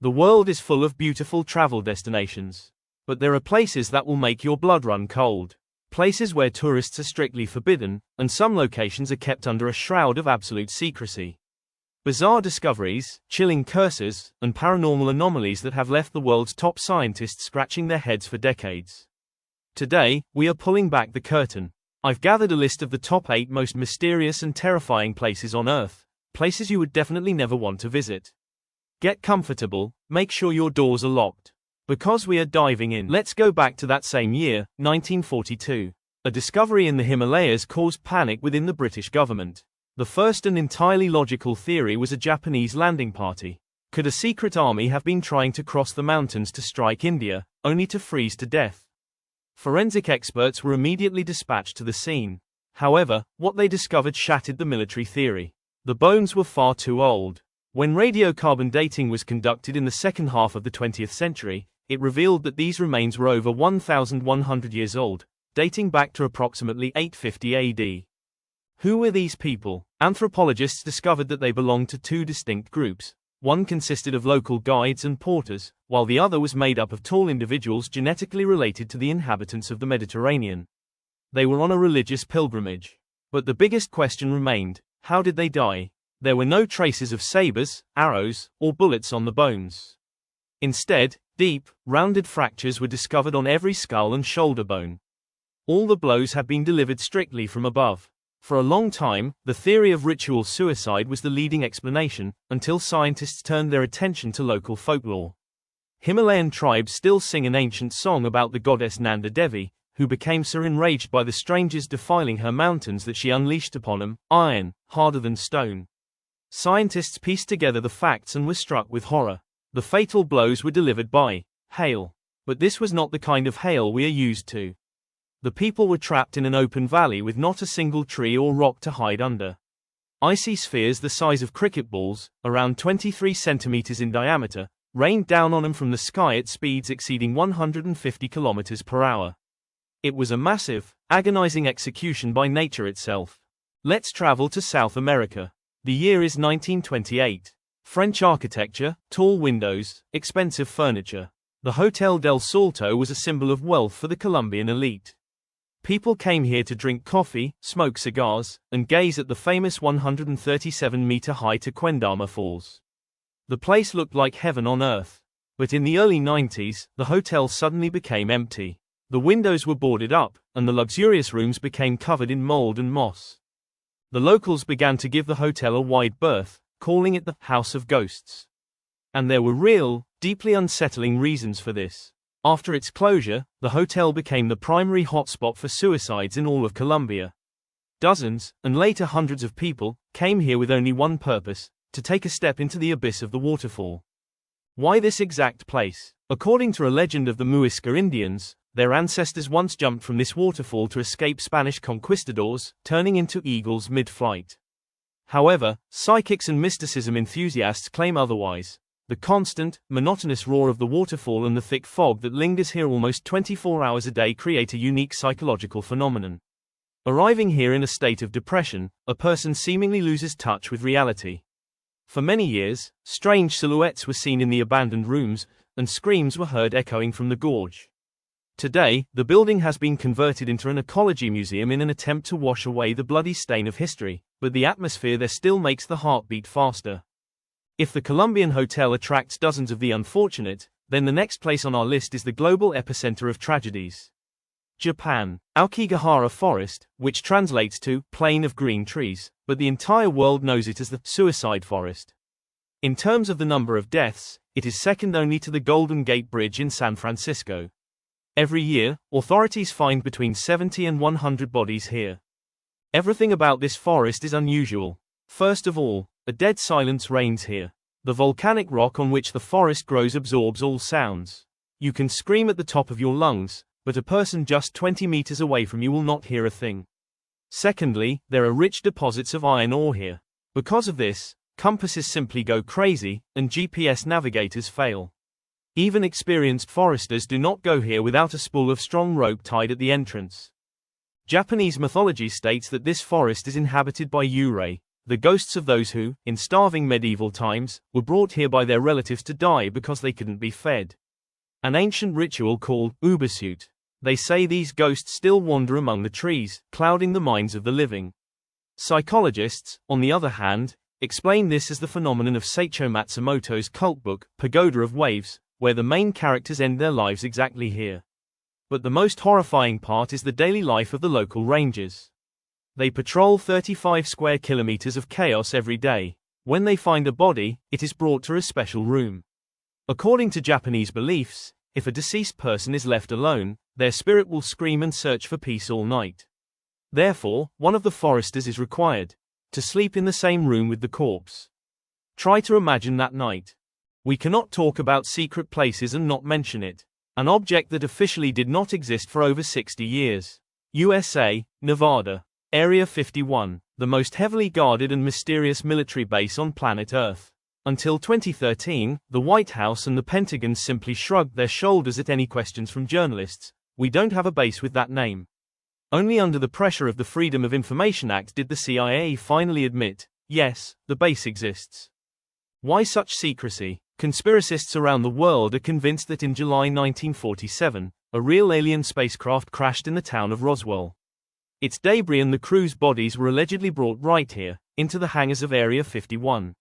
The world is full of beautiful travel destinations. But there are places that will make your blood run cold. Places where tourists are strictly forbidden, and some locations are kept under a shroud of absolute secrecy. Bizarre discoveries, chilling curses, and paranormal anomalies that have left the world's top scientists scratching their heads for decades. Today, we are pulling back the curtain. I've gathered a list of the top 8 most mysterious and terrifying places on Earth, places you would definitely never want to visit. Get comfortable, make sure your doors are locked. Because we are diving in. Let's go back to that same year, 1942. A discovery in the Himalayas caused panic within the British government. The first and entirely logical theory was a Japanese landing party. Could a secret army have been trying to cross the mountains to strike India, only to freeze to death? Forensic experts were immediately dispatched to the scene. However, what they discovered shattered the military theory. The bones were far too old. When radiocarbon dating was conducted in the second half of the 20th century, it revealed that these remains were over 1,100 years old, dating back to approximately 850 AD. Who were these people? Anthropologists discovered that they belonged to 2 distinct groups. One consisted of local guides and porters, while the other was made up of tall individuals genetically related to the inhabitants of the Mediterranean. They were on a religious pilgrimage. But the biggest question remained: how did they die? There were no traces of sabers, arrows, or bullets on the bones. Instead, deep, rounded fractures were discovered on every skull and shoulder bone. All the blows had been delivered strictly from above. For a long time, the theory of ritual suicide was the leading explanation, until scientists turned their attention to local folklore. Himalayan tribes still sing an ancient song about the goddess Nanda Devi, who became so enraged by the strangers defiling her mountains that she unleashed upon them iron, harder than stone. Scientists pieced together the facts and were struck with horror. The fatal blows were delivered by hail. But this was not the kind of hail we are used to. The people were trapped in an open valley with not a single tree or rock to hide under. Icy spheres the size of cricket balls, around 23 centimeters in diameter, rained down on them from the sky at speeds exceeding 150 kilometers per hour. It was a massive, agonizing execution by nature itself. Let's travel to South America. The year is 1928. French architecture, tall windows, expensive furniture. The Hotel del Salto was a symbol of wealth for the Colombian elite. People came here to drink coffee, smoke cigars, and gaze at the famous 137-meter-high Tequendama Falls. The place looked like heaven on earth. But in the early 90s, the hotel suddenly became empty. The windows were boarded up, and the luxurious rooms became covered in mold and moss. The locals began to give the hotel a wide berth, calling it the House of Ghosts. And there were real, deeply unsettling reasons for this. After its closure, the hotel became the primary hotspot for suicides in all of Colombia. Dozens, and later hundreds of people, came here with only one purpose: to take a step into the abyss of the waterfall. Why this exact place? According to a legend of the Muisca Indians, their ancestors once jumped from this waterfall to escape Spanish conquistadors, turning into eagles mid-flight. However, psychics and mysticism enthusiasts claim otherwise. The constant, monotonous roar of the waterfall and the thick fog that lingers here almost 24 hours a day create a unique psychological phenomenon. Arriving here in a state of depression, a person seemingly loses touch with reality. For many years, strange silhouettes were seen in the abandoned rooms, and screams were heard echoing from the gorge. Today, the building has been converted into an ecology museum in an attempt to wash away the bloody stain of history, but the atmosphere there still makes the heart beat faster. If the Colombian hotel attracts dozens of the unfortunate, then the next place on our list is the global epicenter of tragedies. Japan. Aokigahara Forest, which translates to plain of green trees, but the entire world knows it as the suicide forest. In terms of the number of deaths, it is second only to the Golden Gate Bridge in San Francisco. Every year, authorities find between 70 and 100 bodies here. Everything about this forest is unusual. First of all, a dead silence reigns here. The volcanic rock on which the forest grows absorbs all sounds. You can scream at the top of your lungs, but a person just 20 meters away from you will not hear a thing. Secondly, there are rich deposits of iron ore here. Because of this, compasses simply go crazy, and GPS navigators fail. Even experienced foresters do not go here without a spool of strong rope tied at the entrance. Japanese mythology states that this forest is inhabited by Yurei, the ghosts of those who, in starving medieval times, were brought here by their relatives to die because they couldn't be fed. An ancient ritual called Ubersuit. They say these ghosts still wander among the trees, clouding the minds of the living. Psychologists, on the other hand, explain this as the phenomenon of Seicho Matsumoto's cult book, Pagoda of Waves, where the main characters end their lives exactly here. But the most horrifying part is the daily life of the local rangers. They patrol 35 square kilometers of chaos every day. When they find a body, it is brought to a special room. According to Japanese beliefs, if a deceased person is left alone, their spirit will scream and search for peace all night. Therefore, one of the foresters is required to sleep in the same room with the corpse. Try to imagine that night. We cannot talk about secret places and not mention it. An object that officially did not exist for over 60 years. USA, Nevada. Area 51, the most heavily guarded and mysterious military base on planet Earth. Until 2013, the White House and the Pentagon simply shrugged their shoulders at any questions from journalists. We don't have a base with that name. Only under the pressure of the Freedom of Information Act did the CIA finally admit, yes, the base exists. Why such secrecy? Conspiracists around the world are convinced that in July 1947, a real alien spacecraft crashed in the town of Roswell. Its debris and the crew's bodies were allegedly brought right here, into the hangars of Area 51.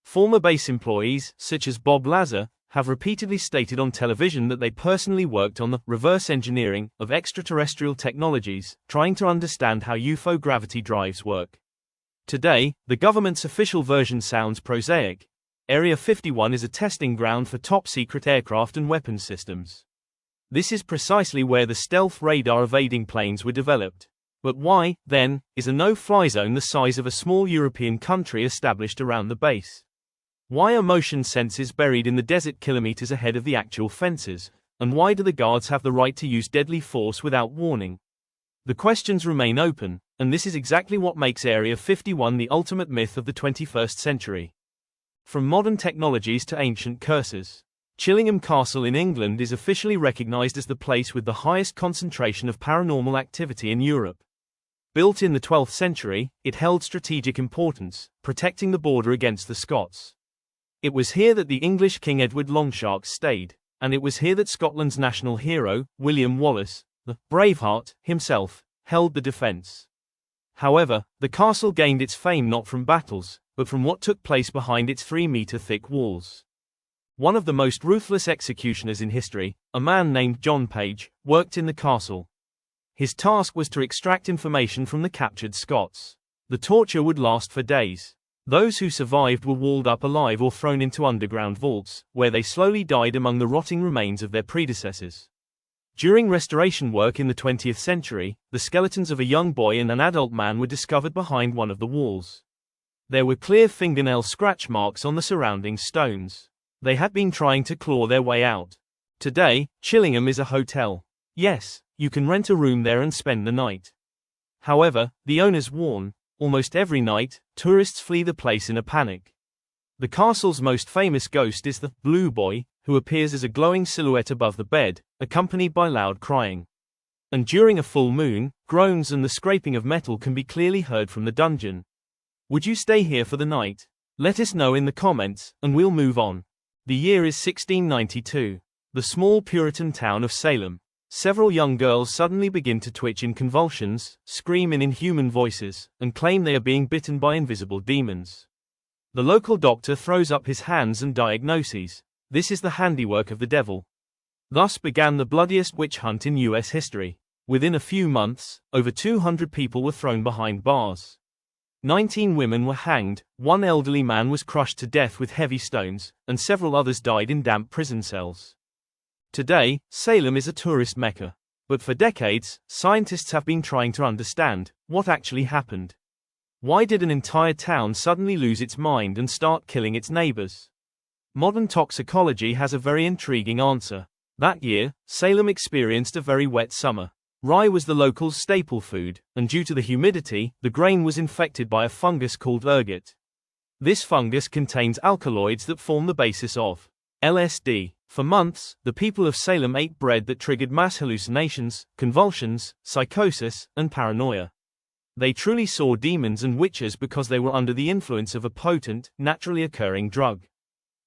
Former base employees, such as Bob Lazar, have repeatedly stated on television that they personally worked on the reverse engineering of extraterrestrial technologies, trying to understand how UFO gravity drives work. Today, the government's official version sounds prosaic. Area 51 is a testing ground for top-secret aircraft and weapons systems. This is precisely where the stealth radar evading planes were developed. But why, then, is a no-fly zone the size of a small European country established around the base? Why are motion sensors buried in the desert kilometers ahead of the actual fences? And why do the guards have the right to use deadly force without warning? The questions remain open, and this is exactly what makes Area 51 the ultimate myth of the 21st century. From modern technologies to ancient curses, Chillingham Castle in England is officially recognized as the place with the highest concentration of paranormal activity in Europe. Built in the 12th century, it held strategic importance, protecting the border against the Scots. It was here that the English King Edward Longshanks stayed, and it was here that Scotland's national hero, William Wallace, the Braveheart, himself, held the defence. However, the castle gained its fame not from battles, but from what took place behind its 3-metre-thick walls. One of the most ruthless executioners in history, a man named John Page, worked in the castle. His task was to extract information from the captured Scots. The torture would last for days. Those who survived were walled up alive or thrown into underground vaults, where they slowly died among the rotting remains of their predecessors. During restoration work in the 20th century, the skeletons of a young boy and an adult man were discovered behind one of the walls. There were clear fingernail scratch marks on the surrounding stones. They had been trying to claw their way out. Today, Chillingham is a hotel. Yes, you can rent a room there and spend the night. However, the owners warn, almost every night, tourists flee the place in a panic. The castle's most famous ghost is the Blue Boy, who appears as a glowing silhouette above the bed, accompanied by loud crying. And during a full moon, groans and the scraping of metal can be clearly heard from the dungeon. Would you stay here for the night? Let us know in the comments, and we'll move on. The year is 1692. The small Puritan town of Salem. Several young girls suddenly begin to twitch in convulsions, scream in inhuman voices, and claim they are being bitten by invisible demons. The local doctor throws up his hands and diagnoses, this is the handiwork of the devil. Thus began the bloodiest witch hunt in US history. Within a few months, over 200 people were thrown behind bars. 19 women were hanged, one elderly man was crushed to death with heavy stones, and several others died in damp prison cells. Today, Salem is a tourist mecca. But for decades, scientists have been trying to understand what actually happened. Why did an entire town suddenly lose its mind and start killing its neighbors? Modern toxicology has a very intriguing answer. That year, Salem experienced a very wet summer. Rye was the locals' staple food, and due to the humidity, the grain was infected by a fungus called ergot. This fungus contains alkaloids that form the basis of LSD. For months, the people of Salem ate bread that triggered mass hallucinations, convulsions, psychosis, and paranoia. They truly saw demons and witches because they were under the influence of a potent, naturally occurring drug.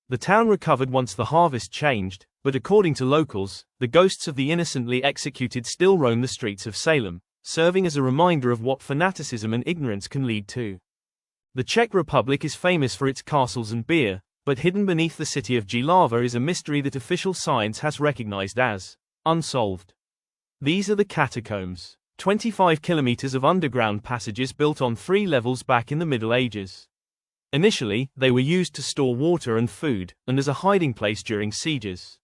The town recovered once the harvest changed, but according to locals, the ghosts of the innocently executed still roam the streets of Salem, serving as a reminder of what fanaticism and ignorance can lead to. The Czech Republic is famous for its castles and beer, but hidden beneath the city of Jihlava is a mystery that official science has recognized as unsolved. These are the catacombs, 25 kilometers of underground passages built on 3 levels back in the Middle Ages. Initially, they were used to store water and food, and as a hiding place during sieges.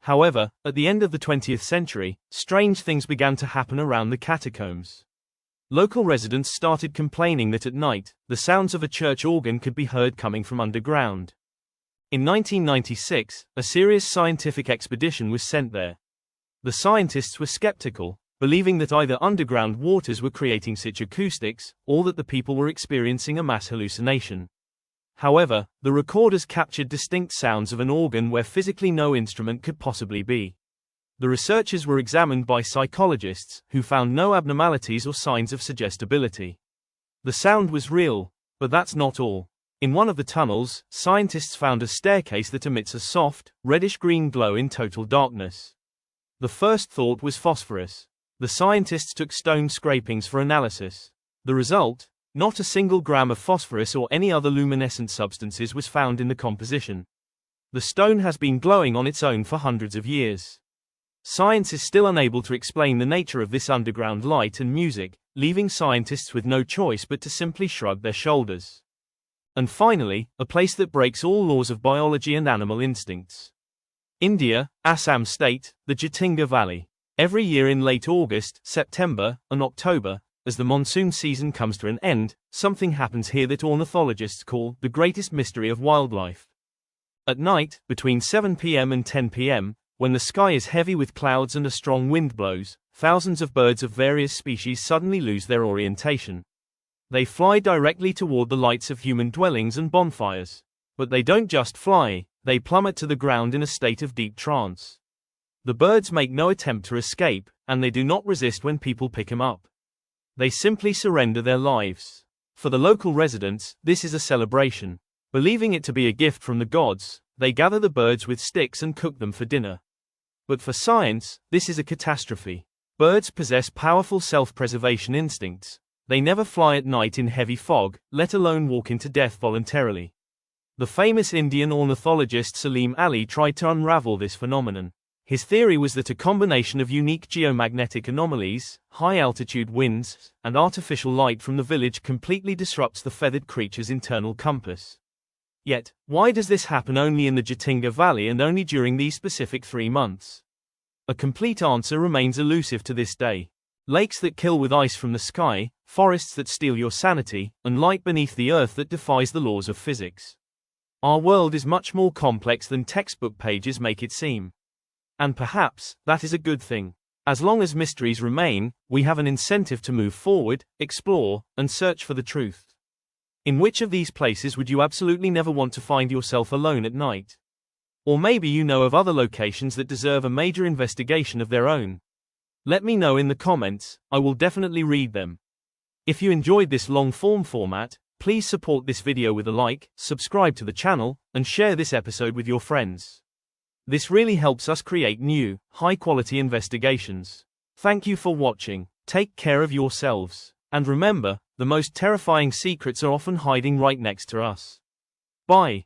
However, at the end of the 20th century, strange things began to happen around the catacombs. Local residents started complaining that at night, the sounds of a church organ could be heard coming from underground. In 1996, a serious scientific expedition was sent there. The scientists were skeptical, believing that either underground waters were creating such acoustics, or that the people were experiencing a mass hallucination. However, the recorders captured distinct sounds of an organ where physically no instrument could possibly be. The researchers were examined by psychologists, who found no abnormalities or signs of suggestibility. The sound was real, but that's not all. In one of the tunnels, scientists found a staircase that emits a soft, reddish-green glow in total darkness. The first thought was phosphorus. The scientists took stone scrapings for analysis. The result? Not a single gram of phosphorus or any other luminescent substances was found in the composition. The stone has been glowing on its own for hundreds of years. Science is still unable to explain the nature of this underground light and music, leaving scientists with no choice but to simply shrug their shoulders. And finally, a place that breaks all laws of biology and animal instincts. India, Assam State, the Jhatinga Valley. Every year in late August, September, and October, as the monsoon season comes to an end, something happens here that ornithologists call the greatest mystery of wildlife. At night, between 7 p.m. and 10 p.m., when the sky is heavy with clouds and a strong wind blows, thousands of birds of various species suddenly lose their orientation. They fly directly toward the lights of human dwellings and bonfires. But they don't just fly, they plummet to the ground in a state of deep trance. The birds make no attempt to escape, and they do not resist when people pick them up. They simply surrender their lives. For the local residents, this is a celebration. Believing it to be a gift from the gods, they gather the birds with sticks and cook them for dinner. But for science, this is a catastrophe. Birds possess powerful self-preservation instincts. They never fly at night in heavy fog, let alone walk into death voluntarily. The famous Indian ornithologist Salim Ali tried to unravel this phenomenon. His theory was that a combination of unique geomagnetic anomalies, high-altitude winds, and artificial light from the village completely disrupts the feathered creature's internal compass. Yet, why does this happen only in the Jhatinga Valley and only during these specific 3 months? A complete answer remains elusive to this day. Lakes that kill with ice from the sky, forests that steal your sanity, and light beneath the earth that defies the laws of physics. Our world is much more complex than textbook pages make it seem. And perhaps, that is a good thing. As long as mysteries remain, we have an incentive to move forward, explore, and search for the truth. In which of these places would you absolutely never want to find yourself alone at night? Or maybe you know of other locations that deserve a major investigation of their own. Let me know in the comments, I will definitely read them. If you enjoyed this long-form format, please support this video with a like, subscribe to the channel, and share this episode with your friends. This really helps us create new, high-quality investigations. Thank you for watching, take care of yourselves, and remember, the most terrifying secrets are often hiding right next to us. Bye.